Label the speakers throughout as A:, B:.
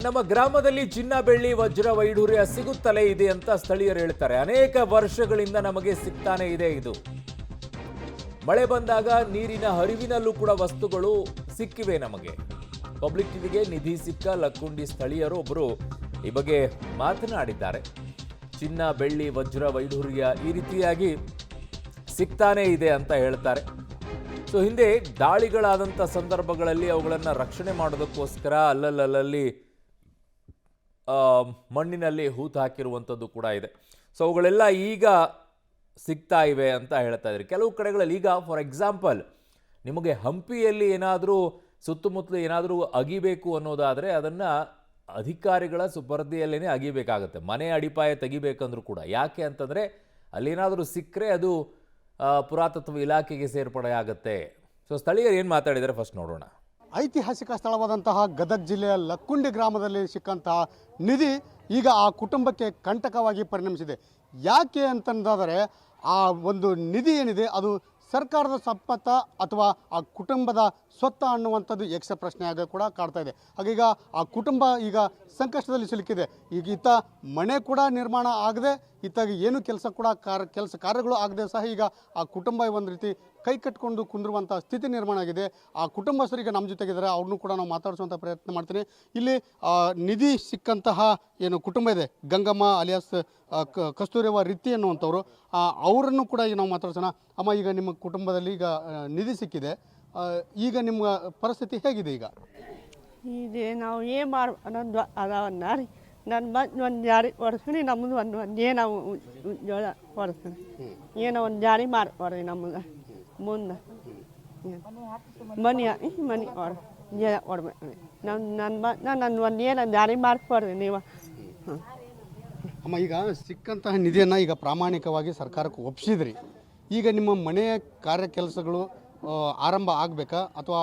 A: ನಮ್ಮ ಗ್ರಾಮದಲ್ಲಿ ಚಿನ್ನ ಬೆಳ್ಳಿ ವಜ್ರ ವೈಢೂರ್ಯ ಸಿಗುತ್ತಲೇ ಇದೆ ಅಂತ ಸ್ಥಳೀಯರು ಹೇಳ್ತಾರೆ. ಅನೇಕ ವರ್ಷಗಳಿಂದ ನಮಗೆ ಸಿಗ್ತಾನೆ ಇದೆ. ಇದು ಮಳೆ ಬಂದಾಗ ನೀರಿನ ಹರಿವಿನಲ್ಲೂ ಕೂಡ ವಸ್ತುಗಳು ಸಿಕ್ಕಿವೆ ನಮಗೆ. ಪಬ್ಲಿಕ್ ಟಿವಿಗೆ ನಿಧಿ ಸಿಕ್ಕ ಲಕ್ಕುಂಡಿ ಸ್ಥಳೀಯರು ಒಬ್ಬರು ಈ ಬಗ್ಗೆ ಮಾತನಾಡಿದ್ದಾರೆ. ಚಿನ್ನ ಬೆಳ್ಳಿ ವಜ್ರ ವೈಢೂರ್ಯ ಈ ರೀತಿಯಾಗಿ ಸಿಗ್ತಾನೆ ಇದೆ ಅಂತ ಹೇಳ್ತಾರೆ. ಸೊ ಹಿಂದೆ ದಾಳಿಗಳಾದಂಥ ಸಂದರ್ಭಗಳಲ್ಲಿ ಅವುಗಳನ್ನು ರಕ್ಷಣೆ ಮಾಡೋದಕ್ಕೋಸ್ಕರ ಅಲ್ಲಲ್ಲಿ ಮಣ್ಣಿನಲ್ಲಿ ಹೂತು ಹಾಕಿರುವಂಥದ್ದು ಕೂಡ ಇದೆ. ಸೊ ಅವುಗಳೆಲ್ಲ ಈಗ ಸಿಗ್ತಾ ಇವೆ ಅಂತ ಹೇಳ್ತಾ ಇದ್ದಾರೆ. ಕೆಲವು ಕಡೆಗಳಲ್ಲಿ ಈಗ ಫಾರ್ ಎಕ್ಸಾಂಪಲ್ ನಿಮಗೆ ಹಂಪಿಯಲ್ಲಿ ಏನಾದರೂ ಸುತ್ತಮುತ್ತಲು ಏನಾದರೂ ಅಗಿಬೇಕು ಅನ್ನೋದಾದರೆ ಅದನ್ನು ಅಧಿಕಾರಿಗಳ ಸುಪರ್ದಿಯಲ್ಲೇ ಅಗಿಬೇಕಾಗತ್ತೆ. ಮನೆ ಅಡಿಪಾಯ ತೆಗಿಬೇಕಂದ್ರೂ ಕೂಡ. ಯಾಕೆ ಅಂತಂದರೆ ಅಲ್ಲೇನಾದರೂ ಸಿಕ್ಕರೆ ಅದು ಪುರಾತತ್ವ ಇಲಾಖೆಗೆ ಸೇರ್ಪಡೆ ಆಗುತ್ತೆ. ಸೊ ಸ್ಥಳೀಯರು ಏನು ಮಾತಾಡಿದರೆ ಫಸ್ಟ್ ನೋಡೋಣ.
B: ಐತಿಹಾಸಿಕ ಸ್ಥಳವಾದಂತಹ ಗದಗ ಜಿಲ್ಲೆಯ ಲಕ್ಕುಂಡಿ ಗ್ರಾಮದಲ್ಲಿ ಸಿಕ್ಕಂತಹ ನಿಧಿ ಈಗ ಆ ಕುಟುಂಬಕ್ಕೆ ಕಂಟಕವಾಗಿ ಪರಿಣಮಿಸಿದೆ. ಯಾಕೆ ಅಂತಂದಾದರೆ ಆ ಒಂದು ನಿಧಿ ಏನಿದೆ ಅದು ಸರ್ಕಾರದ ಸಂಪತ್ತ ಅಥವಾ ಆ ಕುಟುಂಬದ ಸ್ವತ್ತ ಅನ್ನುವಂಥದ್ದು ಯಕ್ಷ ಪ್ರಶ್ನೆಯಾಗ ಕೂಡ ಕಾಡ್ತಾ ಇದೆ. ಹಾಗೀಗ ಆ ಕುಟುಂಬ ಈಗ ಸಂಕಷ್ಟದಲ್ಲಿ ಸಿಲುಕಿದೆ. ಈಗ ಇತ್ತ ಮನೆ ಕೂಡ ನಿರ್ಮಾಣ ಆಗದೆ, ಇತ್ತಾಗಿ ಏನು ಕೆಲಸ ಕೂಡ ಕೆಲಸ ಕಾರ್ಯಗಳು ಆಗದೆ ಸಹ ಈಗ ಆ ಕುಟುಂಬ ಒಂದು ರೀತಿ ಕೈ ಕಟ್ಕೊಂಡು ಕುಂದಿರುವಂಥ ಸ್ಥಿತಿ ನಿರ್ಮಾಣ ಆಗಿದೆ. ಆ ಕುಟುಂಬಸ್ಥರಿಗೆ ನಮ್ಮ ಜೊತೆಗಿದ್ದಾರೆ, ಅವ್ರನ್ನೂ ಕೂಡ ನಾವು ಮಾತಾಡಿಸುವಂಥ ಪ್ರಯತ್ನ ಮಾಡ್ತೀನಿ. ಇಲ್ಲಿ ನಿಧಿ ಸಿಕ್ಕಂತಹ ಏನು ಕುಟುಂಬ ಇದೆ, ಗಂಗಮ್ಮ ಅಲಿಯಾಸ್ ಕಸ್ತೂರಿಯವ್ವ ರಿತ್ತಿ ಅನ್ನುವಂಥವ್ರು, ಅವರನ್ನು ಕೂಡ ಈಗ ನಾವು ಮಾತಾಡ್ಸೋಣ. ಅಮ್ಮ, ಈಗ ನಿಮ್ಮ ಕುಟುಂಬದಲ್ಲಿ ಈಗ ನಿಧಿ ಸಿಕ್ಕಿದೆ, ಈಗ ನಿಮ್ಮ ಪರಿಸ್ಥಿತಿ ಹೇಗಿದೆ? ಈಗ
C: ಇದೆ ನಾವು ಏನು ಮಾಡಿ ಅನ್ನೋದು ಅದಾವನ್ನ ರೀ. ನನ್ನ ಒಂದು ಜಾರಿ ಹೊಡ್ಸ್ಕೊಂಡು ನಮ್ಮದು ಒಂದು ಏನೋ ಜೋಳ ಹೊಡ್ಸ್ಕೊಂಡು ಏನೋ ಒಂದು ಜಾರಿ ಮಾಡ್ಕೊಡ್ರಿ ನಮಗೆ ಮುಂದೆ ಮನೆ ಮನೆ ಹೊಡ್ಬೇಕು ರೀ. ನನ್ನ ಒಂದು ಏನೋ ಜಾರಿ ಮಾಡ್ಕೊಡ್ರಿ ನೀವು.
B: ಅಮ್ಮ, ಈಗ ಸಿಕ್ಕಂತಹ ನಿಧಿಯನ್ನು ಈಗ ಪ್ರಾಮಾಣಿಕವಾಗಿ ಸರ್ಕಾರಕ್ಕೆ ಒಪ್ಪಿಸಿದ್ರಿ. ಈಗ ನಿಮ್ಮ ಮನೆಯ ಕಾರ್ಯ ಕೆಲಸಗಳು ಆರಂಭ ಆಗಬೇಕಾ ಅಥವಾ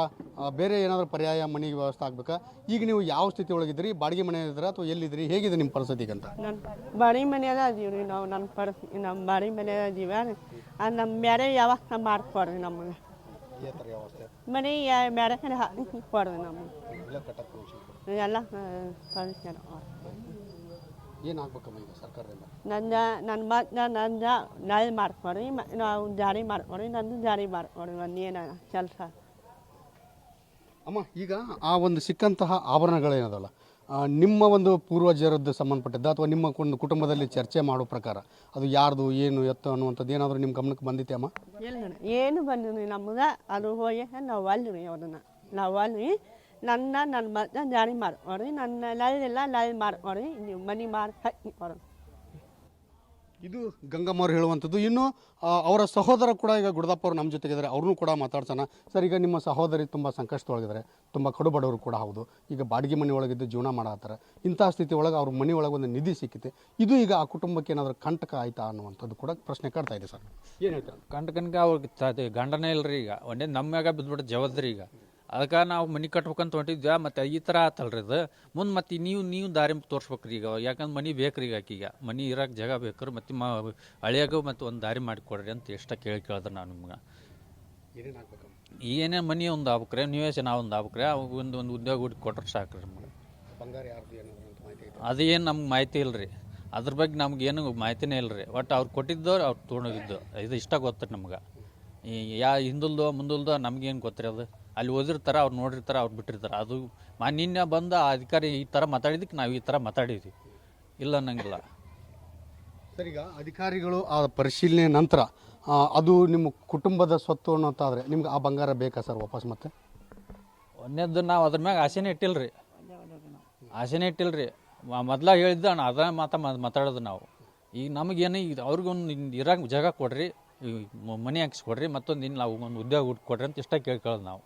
B: ಬೇರೆ ಏನಾದರೂ ಪರ್ಯಾಯ ಮನೆಗೆ ವ್ಯವಸ್ಥೆ ಆಗಬೇಕಾ? ಈಗ ನೀವು ಯಾವ ಸ್ಥಿತಿ ಒಳಗಿದ್ರಿ? ಬಾಡಿಗೆ ಮನೆ ಇದ್ದೀರಾ ಅಥವಾ ಎಲ್ಲಿದ್ರಿ? ಹೇಗಿದೆ ನಿಮ್ಮ ಪರಿಸ್ಥಿತಿ ಅಂತ?
C: ನನ್ನ ಬಾಡಿಗೆ ಮನೆಯಾಗ ಅದೀವಿ ರೀ ನಾವು. ನನ್ನ ಪರಿಸ್ಥಿತಿ ನಮ್ಮ ಬಾಡಿಗೆ ಮನೆಯಾಗ ಅದೀವಿ. ನಮ್ಮ ಬೇರೆ ವ್ಯವಸ್ಥೆ ಮಾಡ್ಕೊಡ್ರಿ ನಮಗೆ. ಮನೆ ಬೇರೆ ಕಡೆ ಹಾಕಿ ಕೊಡ್ರಿ ನಮಗೆ ಎಲ್ಲ ಕಳಿಸ್ಯಾರ.
B: ಏನಾಗಬೇಕಮ್ಮ ಈಗ ಸರ್ಕಾರದಿಂದ?
C: ನನ್ನ ನಾಳೆ ಮಾಡ್ಕೊಡ್ರಿ, ನಾವು ಜಾರಿ ಮಾಡ್ಕೊಡ್ರಿ, ನಂದು ಜಾರಿ ಮಾಡ್ಕೊಡ್ರಿ ಒಂದೇನು ಕೆಲಸ.
B: ಅಮ್ಮ, ಈಗ ಆ ಒಂದು ಸಿಕ್ಕಂತಹ ಆಭರಣಗಳೇನದಲ್ಲ, ನಿಮ್ಮ ಒಂದು ಪೂರ್ವಜರದ್ದು ಸಂಬಂಧಪಟ್ಟಿದ್ದ ಅಥವಾ ನಿಮ್ಮ ಒಂದು ಕುಟುಂಬದಲ್ಲಿ ಚರ್ಚೆ ಮಾಡೋ ಪ್ರಕಾರ ಅದು ಯಾರ್ದು ಏನು ಎತ್ತು ಅನ್ನುವಂಥದ್ದು ಏನಾದರೂ ನಿಮ್ಮ ಗಮನಕ್ಕೆ ಬಂದಿತ್ತೆ ಅಮ್ಮ?
C: ಏನು ಬಂದಿರಿ ನಮ್ಗೆ ಅದು ಹೋಗಿ ನಾವು ಅಲ್ರಿ ಅವ್ರನ್ನ ನಾವು ಅಲ್ರಿ. ನನ್ನ ಮತ್ತೆ ಜಾರಿ ಮಾಡ್ಕೊಡ್ರಿ, ನನ್ನ ಲೈಲೆಲ್ಲ ಲೈ ಮಾಡ್ಕೊಡ್ರಿ, ನೀವು ಮನೆ ಮಾಡಿ ಹಾಕಿ ಕೊಡ್ರಿ.
B: ಇದು ಗಂಗಮ್ಮವ್ರು ಹೇಳುವಂಥದ್ದು. ಇನ್ನು ಅವರ ಸಹೋದರ ಕೂಡ ಈಗ ಗುಡದಪ್ಪ ಅವರು ನಮ್ಮ ಜೊತೆಗಿದ್ದಾರೆ, ಅವ್ರನ್ನೂ ಕೂಡ ಮಾತಾಡ್ಸೋಣ. ಸರ್, ಈಗ ನಿಮ್ಮ ಸಹೋದರಿ ತುಂಬ ಸಂಕಷ್ಟದೊಳಗಿದ್ದಾರೆ, ತುಂಬ ಕಡು ಬಡವರು ಕೂಡ ಹೌದು. ಈಗ ಬಾಡಿಗೆ ಮನೆ ಒಳಗಿದ್ದು ಜೀವನ ಮಾಡತ್ತಾರೆ. ಇಂಥ ಸ್ಥಿತಿ ಒಳಗೆ ಅವ್ರ ಮನೆ ಒಳಗೆ ಒಂದು ನಿಧಿ ಸಿಕ್ಕಿದೆ. ಇದು ಈಗ ಆ ಕುಟುಂಬಕ್ಕೆ ಏನಾದರೂ ಕಂಟಕ ಆಯ್ತಾ ಅನ್ನುವಂಥದ್ದು ಕೂಡ ಪ್ರಶ್ನೆ ಕಾಡ್ತಾ ಇದೆ. ಸರ್, ಏನು ಹೇಳ್ತಾರೆ?
D: ಕಂಟಕನಿಗೆ ಅವ್ರಿಗೆ ಗಂಡನೇ ಇಲ್ಲರಿ. ಈಗ ಒಂದೇ ನಮ್ಮ್ಯಾಗ ಬಿದ್ದುಬಿಟ್ಟು ಜವಾಬ್ದಾರಿ. ಈಗ ಅದಕ್ಕೆ ನಾವು ಮನೆ ಕಟ್ಬೇಕಂತ ಹೊಂಟಿದ್ವಿ. ಮತ್ತು ಈ ಥರ ಆತಲ್ರಿ ಅದು. ಮುಂದೆ ಮತ್ತು ನೀವು ದಾರಿ ತೋರಿಸ್ಬೇಕ್ರಿ ಈಗ. ಯಾಕಂದ್ರೆ ಮನೆ ಬೇಕ್ರಿ. ಈಗ ಮನೆ ಇರೋಕೆ ಜಾಗ ಬೇಕ್ರಿ. ಮತ್ತು ಹಳಿಯಾಗ ಮತ್ತು ಒಂದು ದಾರಿ ಮಾಡಿಕೊಡ್ರಿ ಅಂತ ಎಷ್ಟು ಕೇಳಿದ್ರೆ ನಾವು ನಿಮ್ಗೆ ಏನೇನು ಮನೆ ಒಂದು ಆಗ್ಬೇಕ್ರಿ, ನಿವೇಶನ ಒಂದು ಆಗ್ಬೇಕ್ರಿ, ಅವಾಗ ಒಂದು ಉದ್ಯೋಗ ಹುಡುಕಿ ಕೊಟ್ರೆ ಸಾಕ್ರಿ ನಮ್ಗೆ. ಅದೇನು ನಮ್ಗೆ ಮಾಹಿತಿ ಇಲ್ಲರಿ. ಅದ್ರ ಬಗ್ಗೆ ನಮ್ಗೇನು ಮಾಹಿತಿನೇ ಇಲ್ಲರಿ. ಒಟ್ಟು ಅವ್ರು ಕೊಟ್ಟಿದ್ದು ಅವ್ರು ತೊಗೊಂಡೋಗಿದ್ದು ಇದು ಇಷ್ಟ ಗೊತ್ತರಿ ನಮ್ಗೆ. ಹಿಂದಲ್ದೋ ಮುಂದಲ್ದೋ ನಮ್ಗೇನು ಗೊತ್ತಿರಿ. ಅದು ಅಲ್ಲಿ ಓದಿರ್ತಾರೆ, ಅವ್ರು ನೋಡಿರ್ತಾರೆ, ಅವ್ರು ಬಿಟ್ಟಿರ್ತಾರೆ. ಅದು ನಿನ್ನೆ ಬಂದ ಅಧಿಕಾರಿ ಈ ಥರ ಮಾತಾಡಿದ್ದಕ್ಕೆ ನಾವು ಈ ಥರ ಮಾತಾಡಿದ್ವಿ. ಇಲ್ಲ ಅನ್ನಂಗಿಲ್ಲ.
B: ಸರ್, ಈಗ ಅಧಿಕಾರಿಗಳು ಆ ಪರಿಶೀಲನೆ ನಂತರ ಅದು ನಿಮ್ಮ ಕುಟುಂಬದ ಸ್ವತ್ತು ಅನ್ನೋಂತಾದರೆ ನಿಮ್ಗೆ ಆ ಬಂಗಾರ ಬೇಕಾ ಸರ್ ವಾಪಸ್? ಮತ್ತೆ
D: ಒಂದೇದ್ದು ನಾವು ಅದ್ರ ಮ್ಯಾಗ ಆಸೆನೇ ಇಟ್ಟಿಲ್ರಿ. ಮೊದಲ ಹೇಳಿದ್ದು ಅದ ಮಾತಾಡೋದು ನಾವು. ಈಗ ನಮಗೇನು ಈಗ ಅವ್ರಿಗೊಂದು ಇರೋಕೆ ಜಾಗ ಕೊಡ್ರಿ, ಮನೆ ಹಾಕಿಸ್ಕೊಡ್ರಿ, ಮತ್ತೊಂದು ನಾವು ಒಂದು ಉದ್ಯೋಗ ಹುಡ್ಕೊಡ್ರಿ ಅಂತ ಇಷ್ಟ ಕೇಳ್ಕೊಳ್ಳೋದು ನಾವು.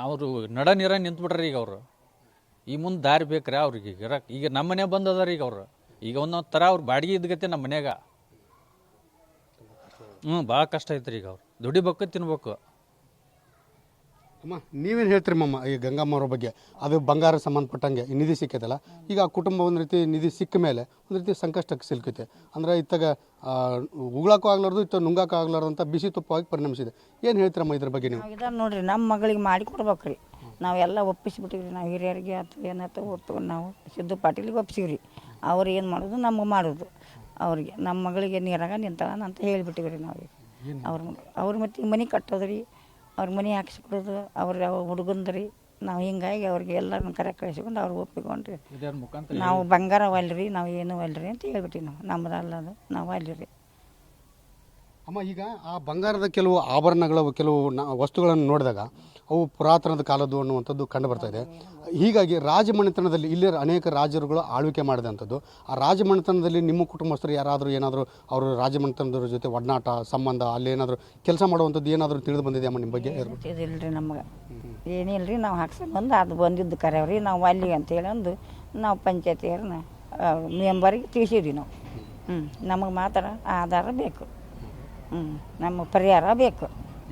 D: ಅವರು ನೀರ ನಿಂತ್ಬಿಟ್ರಿ. ಈಗ ಅವರು ಈ ಮುಂದೆ ದಾರಿ ಬೇಕ್ರಿ ಅವ್ರಿಗೆ ಇರಕ್ಕೆ. ಈಗ ನಮ್ಮ ಮನೆ ಬಂದದಾರ. ಈಗ ಅವರು ಈಗ ಒಂದೊಂದು ಥರ ಅವ್ರು ಬಾಡಿಗೆ ಇದ್ಗತ್ತೆ ನಮ್ಮ ಮನ್ಯಾಗ. ಭಾಳ ಕಷ್ಟ ಐತ್ರಿ. ಈಗ ಅವ್ರು ದುಡಿಬೇಕು, ತಿನ್ಬೇಕು.
B: ಅಮ್ಮ, ನೀವೇನು ಹೇಳ್ತೀರಿ ಮಮ್ಮ ಈ ಗಂಗಮ್ಮವ್ರ ಬಗ್ಗೆ? ಅದು ಬಂಗಾರ ಸಂಬಂಧಪಟ್ಟಂಗೆ ಈ ನಿಧಿ ಸಿಕ್ಕೈತಲ್ಲ, ಈಗ ಆ ಕುಟುಂಬ ಒಂದು ರೀತಿ ನಿಧಿ ಸಿಕ್ಕ ಮೇಲೆ ಒಂದು ರೀತಿ ಸಂಕಷ್ಟಕ್ಕೆ ಸಿಲುಕೈತೆ. ಅಂದರೆ ಇತ್ತಾಗ ಉಗುಳಕ್ಕೂ ಆಗ್ಲಾರ್ದು, ಇತ್ತ ನುಂಗಾಕ ಆಗ್ಲಾರ್ದು ಅಂತ ಬಿಸಿ ತುಪ್ಪವಾಗಿ ಪರಿಣಮಿಸಿದೆ. ಏನು ಹೇಳ್ತೀರಮ್ಮ ಇದ್ರ ಬಗ್ಗೆ ನೀವು?
E: ಇದನ್ನು ನೋಡ್ರಿ, ನಮ್ಮ ಮಗಳಿಗೆ ಮಾಡಿ ಕೊಡ್ಬೇಕ್ರಿ. ನಾವೆಲ್ಲ ಒಪ್ಪಿಸ್ಬಿಟ್ಟಿವ್ರಿ ನಾವು ಹಿರಿಯರಿಗೆ ಆಯ್ತು ಏನಾಯ್ತು ಹೊತ್ತು ನಾವು ಸಿದ್ದು ಪಾಟೀಲಿಗೆ ಒಪ್ಸಿವ್ರಿ ಅವ್ರು ಏನು ಮಾಡೋದು ನಮಗೆ ಮಾಡೋದು ಅವ್ರಿಗೆ ನಮ್ಮ ಮಗಳಿಗೆ ನೀರಾಗ ನಿಂತಾಳ ಅಂತ ಹೇಳಿಬಿಟ್ಟಿವ್ರಿ ನಾವು ಅವ್ರ ಮತ್ತೆ ಮನೆ ಕಟ್ಟೋದ್ರಿ ಅವ್ರ ಮನೆ ಹಾಕ್ಸ್ಕೊಡೋದು ಅವ್ರ ಹುಡುಗಂದ್ರಿ ನಾವು ಹಿಂಗಾಗಿ ಅವ್ರಿಗೆ ಎಲ್ಲರನ್ನ ಕರೆ ಕಳಿಸ್ಕೊಂಡು ಅವ್ರು ಒಪ್ಪಿಕೊಂಡ್ರಿ ನಾವು ಬಂಗಾರ ಒಲ್ರಿ ನಾವು ಏನೂ ಒಲ್ರಿ ಅಂತ ಹೇಳ್ಬಿಟ್ಟಿವಿ ನಾವು ನಮ್ಮದಲ್ಲ ಅದು ನಾವು ಒಲ್ರಿ.
B: ಅಮ್ಮ ಈಗ ಆ ಬಂಗಾರದ ಕೆಲವು ಆಭರಣಗಳ ಕೆಲವು ವಸ್ತುಗಳನ್ನು ನೋಡಿದಾಗ ಅವು ಪುರಾತನದ ಕಾಲದ್ದು ಅನ್ನುವಂಥದ್ದು ಕಂಡು ಬರ್ತಾ ಇದೆ. ಹೀಗಾಗಿ ರಾಜಮನೆತನದಲ್ಲಿ ಇಲ್ಲಿ ಅನೇಕ ರಾಜರುಗಳು ಆಳ್ವಿಕೆ ಮಾಡಿದಂಥದ್ದು. ಆ ರಾಜಮನೆತನದಲ್ಲಿ ನಿಮ್ಮ ಕುಟುಂಬಸ್ಥರು ಯಾರಾದರೂ ಏನಾದರೂ ಅವರು ರಾಜಮನೆತನದವ್ರ ಜೊತೆ ಒಡನಾಟ ಸಂಬಂಧ ಅಲ್ಲಿ ಏನಾದರೂ ಕೆಲಸ ಮಾಡುವಂಥದ್ದು ಏನಾದರೂ ತಿಳಿದು ಬಂದಿದೆ ಅಮ್ಮ ನಿಮ್ಮ ಬಗ್ಗೆ?
E: ಇದಿಲ್ರಿ ನಮ್ಗೆ ಏನಿಲ್ಲ ರೀ ನಾವು ಹಾಕ್ಸ್ಕೊಂಡು ಬಂದು ಅದು ಬಂದಿದ್ದು ಕರೆಯವ್ರಿ ನಾವು ಅಲ್ಲಿ ಅಂತೇಳಿ ಅಂದು ನಾವು ಪಂಚಾಯತಿಯವ್ರನ್ನ ಮೆಂಬರಿಗೆ ತಿಳಿಸಿದ್ವಿ ನಾವು. ನಮಗೆ ಮಾತ್ರ ಆಧಾರ ಬೇಕು, ನಮಗೆ ಪರಿಹಾರ ಬೇಕು.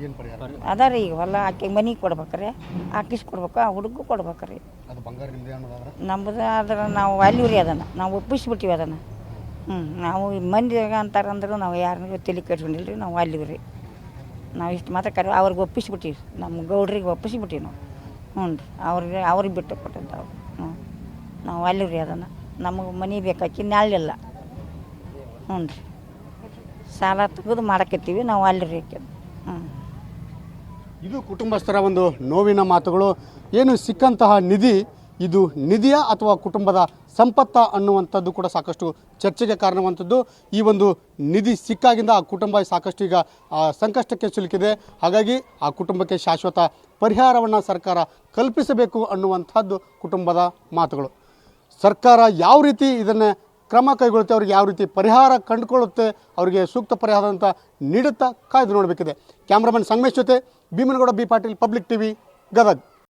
B: ಏನು ಪರಿಹಾರ
E: ಅದ ರೀ ಈಗ ಹೊಲ ಆಕೆ ಮನೆಗೆ ಕೊಡ್ಬೇಕ್ರಿ, ಹಾಕಿಸ್ಕೊಡ್ಬೇಕು, ಆ ಹುಡುಗ ಕೊಡ್ಬೇಕ್ರಿ.
B: ಅದು ಬಂಗಾರ ನಿಮ್ಮದೇ ಅನ್ನೋದಾದ್ರೆ
E: ನಮ್ಮದು ಆದ್ರೆ ನಾವು ಅಲ್ಲಿವ್ರಿ ಅದನ್ನು ನಾವು ಒಪ್ಪಿಸ್ಬಿಟ್ಟಿವಿ ಅದನ್ನು. ನಾವು ಮಂದಿಗೆ ಅಂತಾರಂದ್ರೆ ನಾವು ಯಾರನ್ನೂ ತಲೆ ಕೆಡ್ಸ್ಕೊಂಡಿಲ್ಲ ರೀ, ನಾವು ಅಲ್ಲಿವ್ರಿ. ನಾವು ಇಷ್ಟು ಮಾತ್ರ ಕರೆ ಅವ್ರಿಗೆ ಒಪ್ಪಿಸ್ಬಿಟ್ಟಿವಿ, ನಮ್ಮ ಗೌಡ್ರಿಗೆ ಒಪ್ಪಿಸ್ಬಿಟ್ಟಿವಿ ನಾವು. ರೀ ಅವ್ರಿಗೆ ಬಿಟ್ಟು ಕೊಟ್ಟಿದ್ದು ನಾವು ಅಲ್ಲಿವ್ರಿ ಅದನ್ನು. ನಮಗೆ ಮನೆ ಬೇಕಾಕಿ ನಾಳಿಲ್ಲ. ರೀ ಸಾಲ ತೆಗೆದು ಮಾಡಕತ್ತೀವಿ ನಾವು ಅಲ್ಲಿರಿ.
B: ಇದು ಕುಟುಂಬಸ್ಥರ ಒಂದು ನೋವಿನ ಮಾತುಗಳು. ಏನು ಸಿಕ್ಕಂತಹ ನಿಧಿ ಇದು ನಿಧಿಯ ಅಥವಾ ಕುಟುಂಬದ ಸಂಪತ್ತ ಅನ್ನುವಂಥದ್ದು ಕೂಡ ಸಾಕಷ್ಟು ಚರ್ಚೆಗೆ ಕಾರಣವಂಥದ್ದು. ಈ ಒಂದು ನಿಧಿ ಸಿಕ್ಕಾಗಿಂದ ಆ ಕುಟುಂಬ ಸಾಕಷ್ಟು ಈಗ ಸಂಕಷ್ಟಕ್ಕೆ ಸಿಲುಕಿದೆ. ಹಾಗಾಗಿ ಆ ಕುಟುಂಬಕ್ಕೆ ಶಾಶ್ವತ ಪರಿಹಾರವನ್ನು ಸರ್ಕಾರ ಕಲ್ಪಿಸಬೇಕು ಅನ್ನುವಂಥದ್ದು ಕುಟುಂಬದ ಮಾತುಗಳು. ಸರ್ಕಾರ ಯಾವ ರೀತಿ ಇದನ್ನು ಕ್ರಮ ಕೈಗೊಳ್ಳುತ್ತೆ, ಅವ್ರಿಗೆ ಯಾವ ರೀತಿ ಪರಿಹಾರ ಕಂಡುಕೊಳ್ಳುತ್ತೆ, ಅವರಿಗೆ ಸೂಕ್ತ ಪರಿಹಾರ ಅಂತ ನೀಡುತ್ತಾ ಕಾಯ್ದು ನೋಡಬೇಕಿದೆ. ಕ್ಯಾಮ್ರಾಮನ್ ಸಂಗಮೇಶ್ ಜೊತೆ Bhimanagouda B Patil, public TV, Gadag.